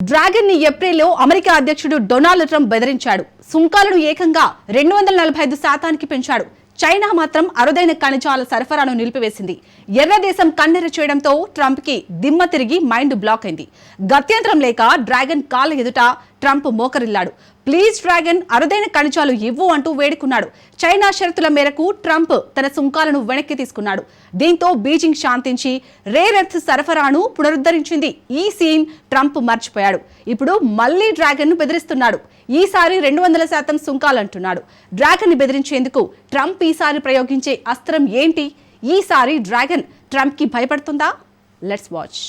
Dragon ని ఏప్రిల్లో America అధ్యక్షుడు డొనాల్డ్ ట్రంప్ బెదిరించాడు. సుంకాలను ఏకంగా 245% పెంచాడు. చైనా మాత్రం అరుదైన ఖనిజాల సరఫరాను నిలిపివేసింది. ఎర్ర దేశం కన్నెర చేయడంతో ట్రంప్ కి దిమ్మ తిరిగి మైండ్ బ్లాక్ అయింది. గత్యంతరం లేక డ్రాగన్ కాళ్ళ ఎదుట ట్రంప్ మోకరిల్లాడు. ప్లీజ్ డ్రాగన్, అరుదైన ఖనిజాలు ఇవ్వు అంటూ వేడుకున్నాడు. చైనా షరతుల మేరకు ట్రంప్ తన సుంకాలను వెనక్కి తీసుకున్నాడు. దీంతో బీజింగ్ శాంతించి రేర్ ఎర్త్ సరఫరాను పునరుద్ధరించింది. ఈ సీన్ ట్రంప్ మర్చిపోయాడు. ఇప్పుడు మళ్లీ డ్రాగన్ ను బెదిరిస్తున్నాడు. ఈసారి 200% సుంకాలంటున్నాడు. డ్రాగన్ ని బెదిరించేందుకు ట్రంప్ ఈసారి ప్రయోగించే అస్త్రం ఏంటి? ఈసారి డ్రాగన్ ట్రంప్ కి భయపడుతుందా? Let's watch.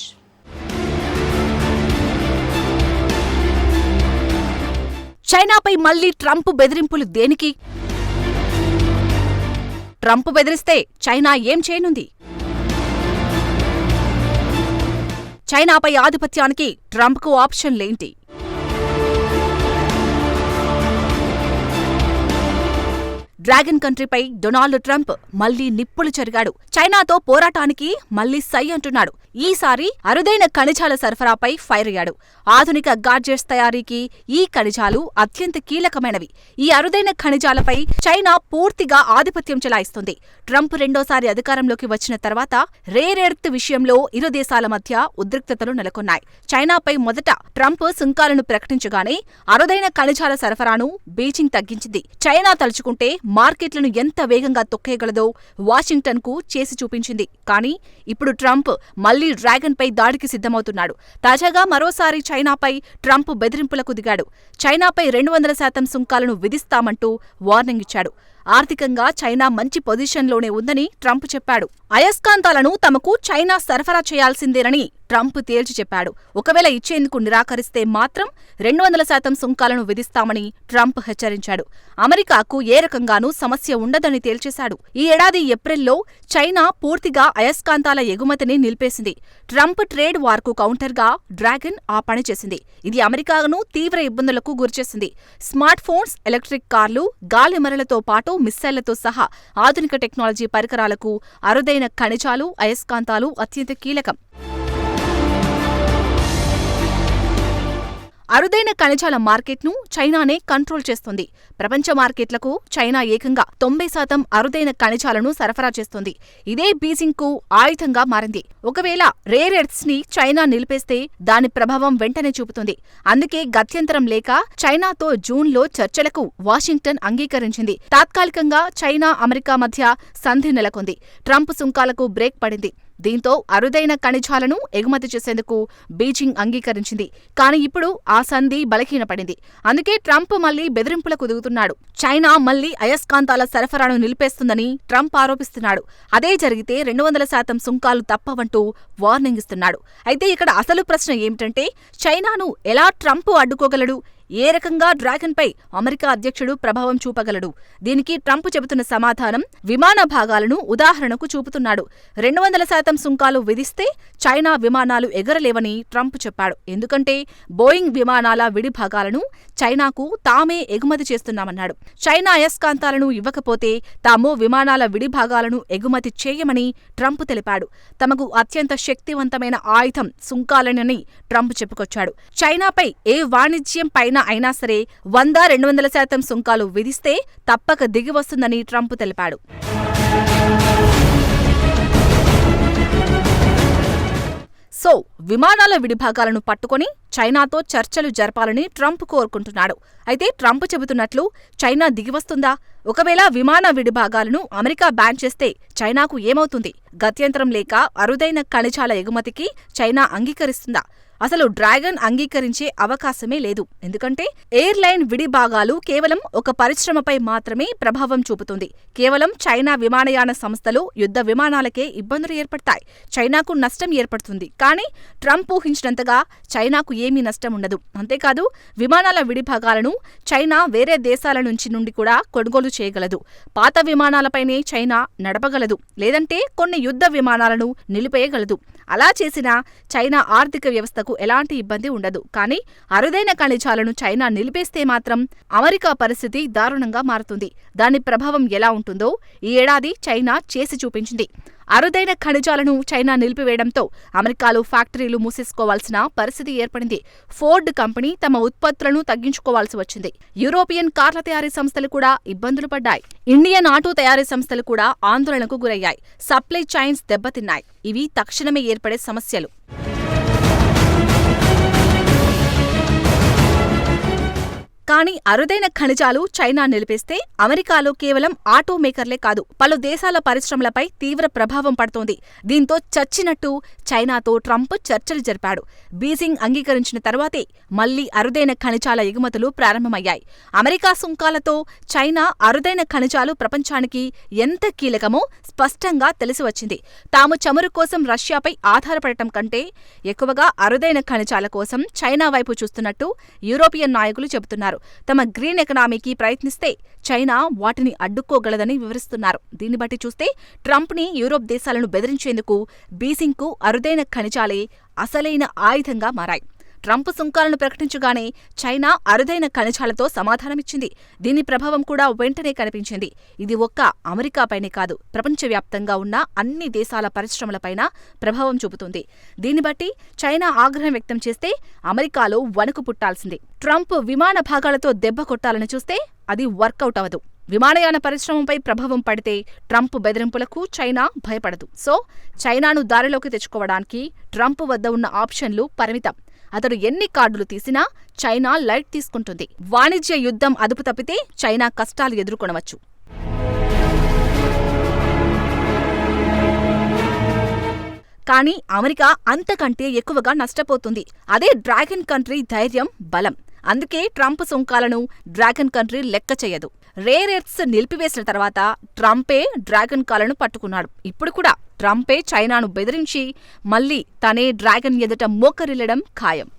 చైనాపై మళ్లీ ట్రంప్ బెదిరింపులు దేనికి? ట్రంప్ బెదిరిస్తే చైనా ఏం చేయనుంది? చైనాపై ఆధిపత్యానికి ట్రంప్కు ఆప్షన్లేంటి? డ్రాగన్ కంట్రీపై డొనాల్డ్ ట్రంప్ మళ్లీ నిప్పులు చెరిగాడు. చైనాతో పోరాటానికి మళ్లీ సై అంటున్నాడు. ఈసారి అరుదైన ఖనిజాల సరఫరాపై ఫైర్ అయ్యాడు. ఆధునిక గాడ్జెట్స్ తయారీకి ఈ ఖనిజాలు అత్యంత కీలకమైనవి. ఈ అరుదైన ఖనిజాలపై చైనా పూర్తిగా ఆధిపత్యం చెలాయిస్తుంది. ట్రంప్ రెండోసారి అధికారంలోకి వచ్చిన తర్వాత రేర్ ఎర్త్ విషయంలో ఇరు దేశాల మధ్య ఉద్రిక్తతలు నెలకొన్నాయి. చైనాపై మొదట ట్రంప్ సుంకాలను ప్రకటించగానే అరుదైన ఖనిజాల సరఫరాను బీజింగ్ తగ్గించింది. చైనా తలుచుకుంటే మార్కెట్లను ఎంత వేగంగా తొక్కేయగలదో వాషింగ్టన్ కు చేసి చూపించింది. కానీ ఇప్పుడు ట్రంప్ మళ్లీ డ్రాగన్ పై దాడికి సిద్ధమవుతున్నాడు. తాజాగా మరోసారి చైనాపై ట్రంప్ బెదిరింపులకు దిగాడు. చైనాపై 200% సుంకాలను విధిస్తామంటూ వార్నింగ్ ఇచ్చాడు. ఆర్థికంగా చైనా మంచి పొజిషన్లోనే ఉందని ట్రంప్ చెప్పాడు. అయస్కాంతాలను తమకు చైనా సరఫరా చేయాల్సిందేనని ట్రంప్ తేల్చి చెప్పాడు. ఒకవేళ ఇచ్చేందుకు నిరాకరిస్తే మాత్రం 200% సుంకాలను విధిస్తామని ట్రంప్ హెచ్చరించాడు. అమెరికాకు ఏ రకంగానూ సమస్య ఉండదని తేల్చేశాడు. ఈ ఏడాది ఏప్రిల్లో చైనా పూర్తిగా అయస్కాంతాల ఎగుమతిని నిలిపేసింది. ట్రంప్ ట్రేడ్ వార్కు కౌంటర్గా డ్రాగన్ ఆ పని చేసింది. ఇది అమెరికాను తీవ్ర ఇబ్బందులకు గురిచేసింది. స్మార్ట్ ఫోన్స్, ఎలక్ట్రిక్ కార్లు, గాలిమరలతో పాటు మిస్సైళ్లతో సహా ఆధునిక టెక్నాలజీ పరికరాలకు అరుదైన ఖనిజాలు, అయస్కాంతాలు అత్యంత కీలకం. అరుదైన ఖనిజాల మార్కెట్ను చైనానే కంట్రోల్ చేస్తుంది. ప్రపంచ మార్కెట్లకు చైనా ఏకంగా 90% అరుదైన ఖనిజాలను సరఫరా చేస్తుంది. ఇదే బీజింగ్కు ఆయుధంగా మారింది. ఒకవేళ రేర్ ఎర్త్స్ ని చైనా నిలిపేస్తే దాని ప్రభావం వెంటనే చూపుతుంది. అందుకే గత్యంతరం లేక చైనాతో జూన్లో చర్చలకు వాషింగ్టన్ అంగీకరించింది. తాత్కాలికంగా చైనా, అమెరికా మధ్య సంధి నెలకొంది. ట్రంప్ సుంకాలకు బ్రేక్ పడింది. దీంతో అరుదైన ఖనిజాలను ఎగుమతి చేసేందుకు బీజింగ్ అంగీకరించింది. కానీ ఇప్పుడు ఆ సంధి బలహీనపడింది. అందుకే ట్రంప్ మళ్లీ బెదిరింపులకు దిగుతున్నాడు. చైనా మళ్లీ అయస్కాంతాల సరఫరాను నిలిపేస్తుందని ట్రంప్ ఆరోపిస్తున్నాడు. అదే జరిగితే 200% సుంకాలు తప్పవంటూ వార్నింగ్ ఇస్తున్నాడు. అయితే ఇక్కడ అసలు ప్రశ్న ఏమిటంటే, చైనాను ఎలా ట్రంప్ అడ్డుకోగలడు? ఏ రకంగా డ్రాగన్పై అమెరికా అధ్యక్షుడు ప్రభావం చూపగలడు? దీనికి ట్రంప్ చెబుతున్న సమాధానం విమాన భాగాలను ఉదాహరణకు చూపుతున్నాడు. 200% సుంకాలు విధిస్తే చైనా విమానాలు ఎగరలేవని ట్రంప్ చెప్పాడు. ఎందుకంటే బోయింగ్ విమానాల విడి భాగాలను చైనాకు తామే ఎగుమతి చేస్తున్నామన్నాడు. చైనా అయస్కాంతాలను ఇవ్వకపోతే తాము విమానాల విడి భాగాలను ఎగుమతి చేయమని ట్రంప్ తెలిపాడు. తమకు అత్యంత శక్తివంతమైన ఆయుధం సుంకాలనని ట్రంప్ చెప్పుకొచ్చాడు. చైనాపై ఏ వాణిజ్యం పైన అయినా సరే 100-200% సుంకాలు విధిస్తే తప్పక దిగివస్తుందని ట్రంప్ తెలిపాడు. సో విమానాల విడిభాగాలను పట్టుకొని చైనాతో చర్చలు జరపాలని ట్రంప్ కోరుకుంటున్నాడు. అయితే ట్రంప్ చెబుతున్నట్లు చైనా దిగివస్తుందా? ఒకవేళ విమాన విడిభాగాలను అమెరికా బ్యాన్ చేస్తే చైనాకు ఏమవుతుంది? గత్యంతరం లేక అరుదైన ఖనిజాల ఎగుమతికి చైనా అంగీకరిస్తుందా? అసలు డ్రాగన్ అంగీకరించే అవకాశమే లేదు. ఎందుకంటే ఎయిర్లైన్ విడి భాగాలు కేవలం ఒక పరిశ్రమపై మాత్రమే ప్రభావం చూపుతుంది. కేవలం చైనా విమానయాన సంస్థలు, యుద్ధ విమానాలకే ఇబ్బందులు ఏర్పడతాయి. చైనాకు నష్టం ఏర్పడుతుంది. కానీ ట్రంప్ ఊహించినంతగా చైనాకు ఏమీ నష్టం ఉండదు. అంతేకాదు, విమానాల విడి భాగాలను చైనా వేరే దేశాల నుండి కూడా కొనుగోలు చేయగలదు. పాత విమానాలపైనే చైనా నడపగలదు. లేదంటే కొన్ని యుద్ధ విమానాలను నిలిపేయగలదు. అలా చేసినా చైనా ఆర్థిక వ్యవస్థకు ఎలాంటి ఇబ్బంది ఉండదు. కానీ అరుదైన ఖనిజాలను చైనా నిలిపేస్తే మాత్రం అమెరికా పరిస్థితి దారుణంగా మారుతుంది. దాని ప్రభావం ఎలా ఉంటుందో ఈ ఏడాది చైనా చేసి చూపించింది. అరుదైన ఖనిజాలను చైనా నిలిపివేయడంతో అమెరికాలో ఫ్యాక్టరీలు మూసేసుకోవాల్సిన పరిస్థితి ఏర్పడింది. ఫోర్డ్ కంపెనీ తమ ఉత్పత్తులను తగ్గించుకోవాల్సి వచ్చింది. యూరోపియన్ కార్ల తయారీ సంస్థలు కూడా ఇబ్బందులు పడ్డాయి. ఇండియన్ ఆటో తయారీ సంస్థలు కూడా ఆందోళనకు గురయ్యాయి. సప్లై చైన్స్ దెబ్బతిన్నాయి. ఇవి తక్షణమే ఏర్పడే సమస్యలు. కానీ అరుదైన ఖనిజాలు చైనా నిలిపేస్తే అమెరికాలో కేవలం ఆటో మేకర్లే కాదు, పలు దేశాల పరిశ్రమలపై తీవ్ర ప్రభావం పడుతోంది. దీంతో చచ్చినట్టు చైనాతో ట్రంప్ చర్చలు జరిపాడు. బీజింగ్ అంగీకరించిన తర్వాతే మళ్లీ అరుదైన ఖనిజాల ఎగుమతులు ప్రారంభమయ్యాయి. అమెరికా సుంకాలతో చైనా అరుదైన ఖనిజాలు ప్రపంచానికి ఎంత కీలకమో స్పష్టంగా తెలిసివచ్చింది. తాము చమురు కోసం రష్యాపై ఆధారపడటం కంటే ఎక్కువగా అరుదైన ఖనిజాల కోసం చైనా వైపు చూస్తున్నట్టు యూరోపియన్ నాయకులు చెబుతున్నారు. తమ గ్రీన్ ఎకనామీకి ప్రయత్నిస్తే చైనా వాటిని అడ్డుకోగలదని వివరిస్తున్నారు. దీన్ని బట్టి చూస్తే ట్రంప్ని యూరోప్ దేశాలను బెదిరించేందుకు బీజింగ్కు అరుదైన ఖనిజాలే అసలైన ఆయుధంగా మారాయి. ట్రంప్ సుంకాలను ప్రకటించగానే చైనా అరుదైన ఖనిజాలతో సమాధానమిచ్చింది. దీని ప్రభావం కూడా వెంటనే కనిపించింది. ఇది ఒక్క అమెరికాపైనే కాదు, ప్రపంచవ్యాప్తంగా ఉన్న అన్ని దేశాల పరిశ్రమలపైన ప్రభావం చూపుతుంది. దీన్ని బట్టి చైనా ఆగ్రహం వ్యక్తం చేస్తే అమెరికాలో వణుకు పుట్టాల్సిందే. ట్రంప్ విమాన భాగాలతో దెబ్బ కొట్టాలని చూస్తే అది వర్కౌట్ అవదు. విమానయాన పరిశ్రమపై ప్రభావం పడితే ట్రంప్ బెదిరింపులకు చైనా భయపడదు. సో చైనాను దారిలోకి తెచ్చుకోవడానికి ట్రంప్ వద్ద ఉన్న ఆప్షన్లు పరిమితం. అతడు ఎన్ని కార్డులు తీసినా చైనా లైట్ తీసుకుంటుంది. వాణిజ్య యుద్ధం అదుపు తప్పితే చైనా కష్టాలు ఎదుర్కొనవచ్చు. కానీ అమెరికా అంతకంటే ఎక్కువగా నష్టపోతుంది. అదే డ్రాగన్ కంట్రీ ధైర్యం, బలం. అందుకే ట్రంప్ సుంకాలను డ్రాగన్ కంట్రీ లెక్క చేయదు. రేర్ ఎర్త్స్ నిలిపివేసిన తర్వాత ట్రంపే డ్రాగన్ కాలను పట్టుకున్నాడు. ఇప్పుడు కూడా ట్రంపే చైనాను బెదిరించి మళ్లీ తనే డ్రాగన్ ఎదుట మోకరిల్లడం ఖాయం.